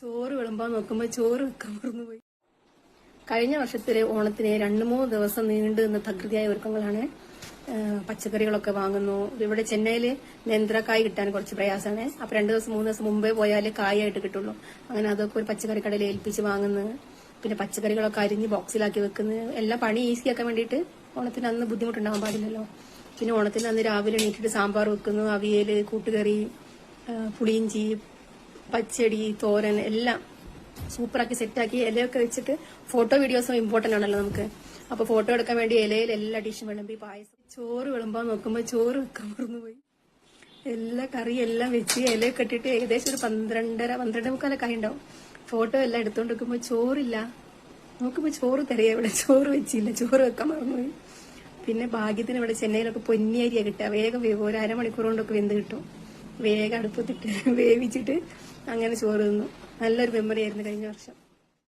ചോറ് വിളമ്പാൻ നോക്കുമ്പോൾ ചോറ് വെക്കാൻ മറന്നുപോയി. കഴിഞ്ഞ വർഷത്തിലെ ഓണത്തിന് 2-3 ദിവസം നീണ്ടു നിന്ന തകൃതിയായ ഒരുക്കങ്ങളാണ്. പച്ചക്കറികളൊക്കെ വാങ്ങുന്നു. ഇവിടെ ചെന്നൈയില് നേന്ത്രക്കായ് കിട്ടാൻ കുറച്ച് പ്രയാസമാണ്. അപ്പൊ 2 ദിവസം 3 ദിവസം മുമ്പേ പോയാലേ കായായിട്ട് കിട്ടുള്ളൂ. അങ്ങനെ അതൊക്കെ ഒരു പച്ചക്കറി കടയിൽ ഏൽപ്പിച്ച് വാങ്ങുന്നു. പിന്നെ പച്ചക്കറികളൊക്കെ അരിഞ്ഞ് ബോക്സിലാക്കി വെക്കുന്നു. എല്ലാം പണി ഈസിയാക്കാൻ വേണ്ടിയിട്ട്. ഓണത്തിന് അന്ന് ബുദ്ധിമുട്ടുണ്ടാവാൻ പാടില്ലല്ലോ. പിന്നെ ഓണത്തിന് അന്ന് രാവിലെ എണീറ്റിട്ട് സാമ്പാർ വെക്കുന്നു, അവിയല്, കൂട്ടുകറി, പുളിയിഞ്ചി, പച്ചടി, തോരൻ എല്ലാം സൂപ്പറാക്കി സെറ്റാക്കി ഇലയൊക്കെ വെച്ചിട്ട് ഫോട്ടോ വീഡിയോസും ഇമ്പോർട്ടന്റ് ആണല്ലോ നമുക്ക്. അപ്പൊ ഫോട്ടോ എടുക്കാൻ വേണ്ടി ഇലയിൽ എല്ലാ ഡിഷും വിളമ്പി പായസം. ചോറ് വിളമ്പാൻ നോക്കുമ്പോൾ ചോറ് വെക്കാൻ മറന്നുപോയി. എല്ലാ കറി എല്ലാം വെച്ച് ഇലയൊക്കെ ഇട്ടിട്ട് ഏകദേശം ഒരു 12:30-12:45 ആയി ഉണ്ടാവും. ഫോട്ടോ എല്ലാം എടുത്തോണ്ട് വെക്കുമ്പോൾ ചോറില്ല. നോക്കുമ്പോൾ ചോറ് തരിക, ഇവിടെ ചോറ് വെച്ചില്ല, ചോറ് വെക്കാൻ മറന്നുപോയി. പിന്നെ ഭാഗ്യത്തിന് ഇവിടെ ചെന്നൈയിലൊക്കെ പൊന്നിയരിയ കിട്ടുക. വേഗം വേഗം ഒരു അരമണിക്കൂർ കൊണ്ടൊക്കെ വെന്ത് കിട്ടും. വേഗം അടുപ്പത്തിട്ട് വേവിച്ചിട്ട് അങ്ങനെ ചോറ് തിന്നു. നല്ലൊരു മെമ്മറി ആയിരുന്നു കഴിഞ്ഞ വർഷം.